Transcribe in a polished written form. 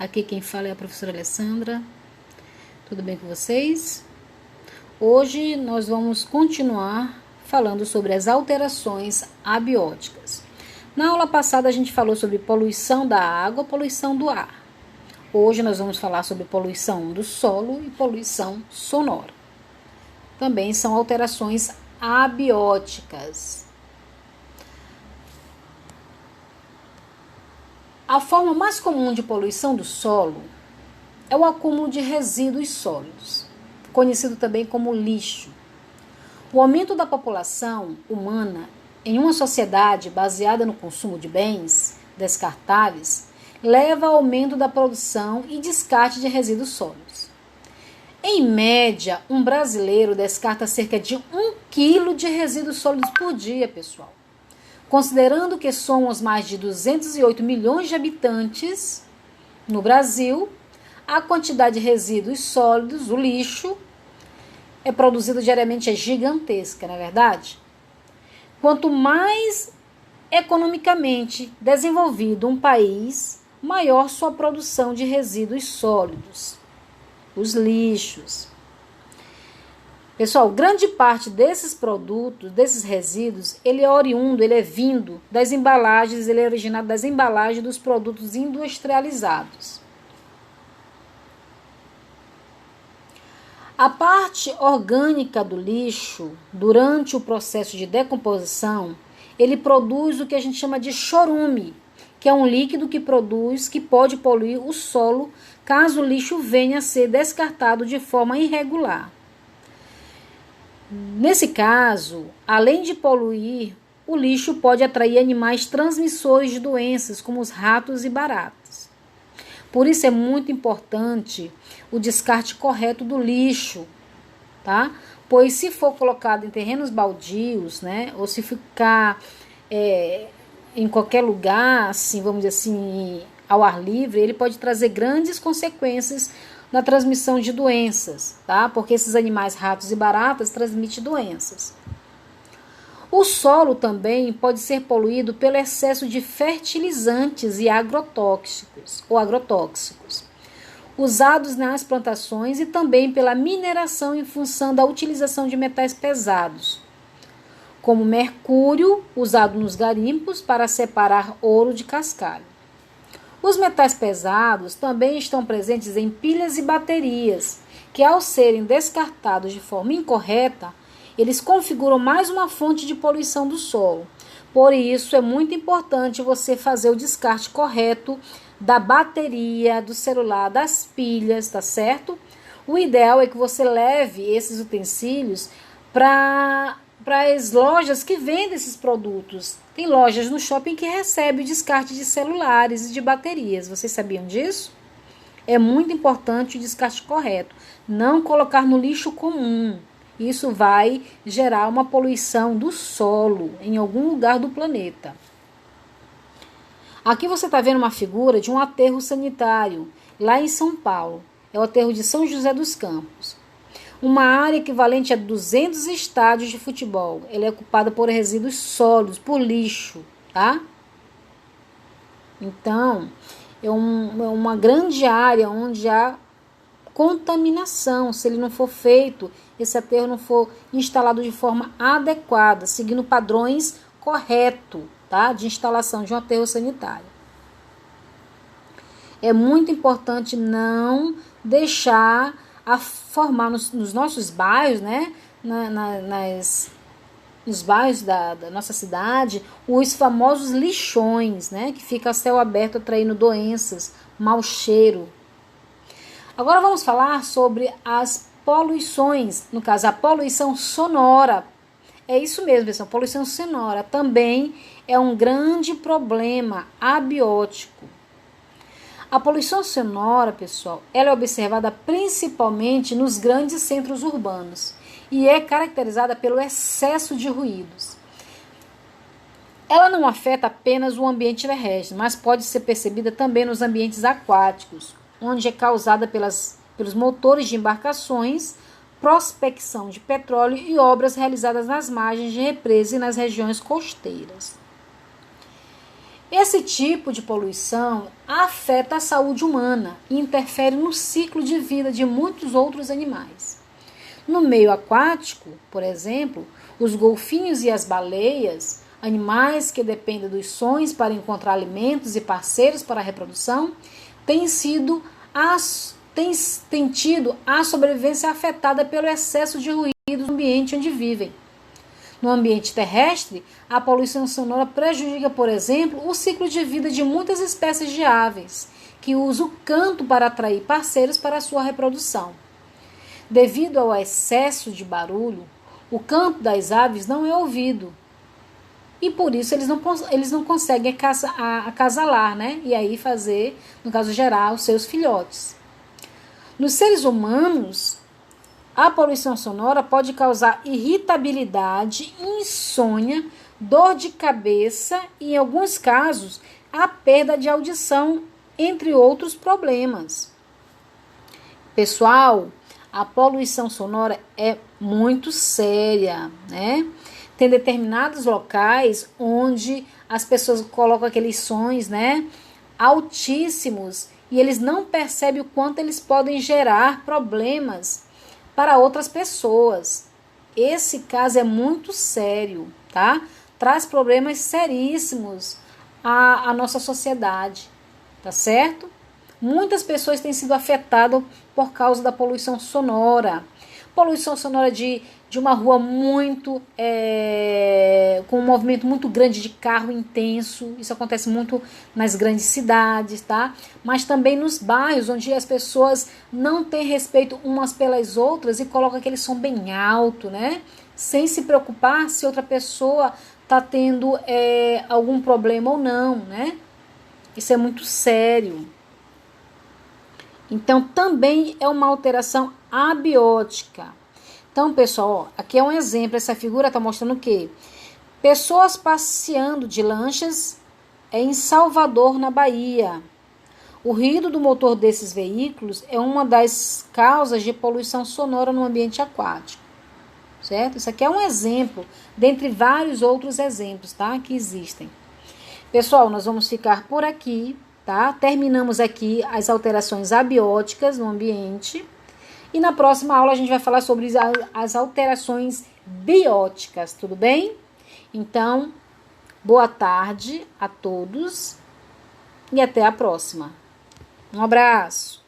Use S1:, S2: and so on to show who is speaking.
S1: Aqui quem fala é a professora Alessandra. Tudo bem com vocês? Hoje nós vamos continuar falando sobre as alterações abióticas. Na aula passada a gente falou sobre poluição da água, poluição do ar. Hoje nós vamos falar sobre poluição do solo e poluição sonora. Também são alterações abióticas. A forma mais comum de poluição do solo é o acúmulo de resíduos sólidos, conhecido também como lixo. O aumento da população humana em uma sociedade baseada no consumo de bens descartáveis leva ao aumento da produção e descarte de resíduos sólidos. Em média, um brasileiro descarta cerca de 1 quilo de resíduos sólidos por dia, pessoal. Considerando que somos mais de 208 milhões de habitantes no Brasil, a quantidade de resíduos sólidos, o lixo, é produzido diariamente é gigantesca, não é verdade? Quanto mais economicamente desenvolvido um país, maior sua produção de resíduos sólidos, os lixos. Pessoal, grande parte desses produtos, desses resíduos, ele é oriundo, ele é vindo das embalagens, ele é originado das embalagens dos produtos industrializados. A parte orgânica do lixo, durante o processo de decomposição, ele produz o que a gente chama de chorume, que é um líquido que pode poluir o solo caso o lixo venha a ser descartado de forma irregular. Nesse caso, além de poluir, o lixo pode atrair animais transmissores de doenças, como os ratos e baratas. Por isso é muito importante o descarte correto do lixo, tá? Pois se for colocado em terrenos baldios, né, ou se ficar em qualquer lugar, assim, vamos dizer assim, ao ar livre, ele pode trazer grandes consequências na transmissão de doenças, tá? Porque esses animais, ratos e baratas, transmitem doenças. O solo também pode ser poluído pelo excesso de fertilizantes e agrotóxicos, usados nas plantações e também pela mineração em função da utilização de metais pesados, como mercúrio, usado nos garimpos para separar ouro de cascalho. Os metais pesados também estão presentes em pilhas e baterias, que ao serem descartados de forma incorreta, eles configuram mais uma fonte de poluição do solo. Por isso, é muito importante você fazer o descarte correto da bateria, do celular, das pilhas, tá certo? O ideal é que você leve esses utensílios para as lojas que vendem esses produtos. Tem lojas no shopping que recebem o descarte de celulares e de baterias. Vocês sabiam disso? É muito importante o descarte correto. Não colocar no lixo comum. Isso vai gerar uma poluição do solo em algum lugar do planeta. Aqui você está vendo uma figura de um aterro sanitário, lá em São Paulo. É o aterro de São José dos Campos. Uma área equivalente a 200 estádios de futebol. Ela é ocupada por resíduos sólidos, por lixo, tá? Então, é uma grande área onde há contaminação. Se ele não for feito, esse aterro não for instalado de forma adequada, seguindo padrões corretos, tá? De instalação de um aterro sanitário. É muito importante não deixar a formar nos nossos bairros, né, nos bairros da nossa cidade, os famosos lixões, né, que fica a céu aberto atraindo doenças, mau cheiro. Agora vamos falar sobre as poluições, no caso a poluição sonora. É isso mesmo, pessoal, poluição sonora também é um grande problema abiótico. A poluição sonora, pessoal, ela é observada principalmente nos grandes centros urbanos e é caracterizada pelo excesso de ruídos. Ela não afeta apenas o ambiente terrestre, mas pode ser percebida também nos ambientes aquáticos, onde é causada pelos motores de embarcações, prospecção de petróleo e obras realizadas nas margens de represas e nas regiões costeiras. Esse tipo de poluição afeta a saúde humana e interfere no ciclo de vida de muitos outros animais. No meio aquático, por exemplo, os golfinhos e as baleias, animais que dependem dos sons para encontrar alimentos e parceiros para a reprodução, têm tido a sobrevivência afetada pelo excesso de ruído no ambiente onde vivem. No ambiente terrestre, a poluição sonora prejudica, por exemplo, o ciclo de vida de muitas espécies de aves, que usam o canto para atrair parceiros para a sua reprodução. Devido ao excesso de barulho, o canto das aves não é ouvido. E por isso eles não conseguem acasalar, né? E aí fazer, no caso gerar, os seus filhotes. Nos seres humanos, a poluição sonora pode causar irritabilidade, insônia, dor de cabeça e, em alguns casos, a perda de audição, entre outros problemas. Pessoal, a poluição sonora é muito séria, né? Tem determinados locais onde as pessoas colocam aqueles sons, né, altíssimos, e eles não percebem o quanto eles podem gerar problemas para outras pessoas. Esse caso é muito sério, tá? Traz problemas seríssimos à nossa sociedade, tá certo? Muitas pessoas têm sido afetadas por causa da poluição sonora. Poluição sonora de uma rua muito, com um movimento muito grande de carro intenso. Isso acontece muito nas grandes cidades, tá? Mas também nos bairros, onde as pessoas não têm respeito umas pelas outras e colocam aquele som bem alto, né? Sem se preocupar se outra pessoa está tendo algum problema ou não, né? Isso é muito sério. Então, também é uma alteração abiótica. Então, pessoal, ó, aqui é um exemplo. Essa figura está mostrando o quê? Pessoas passeando de lanchas em Salvador, na Bahia. O ruído do motor desses veículos é uma das causas de poluição sonora no ambiente aquático. Certo? Isso aqui é um exemplo, dentre vários outros exemplos, tá? Que existem. Pessoal, nós vamos ficar por aqui. Tá? Terminamos aqui as alterações abióticas no ambiente e na próxima aula a gente vai falar sobre as alterações bióticas, tudo bem? Então, boa tarde a todos e até a próxima. Um abraço!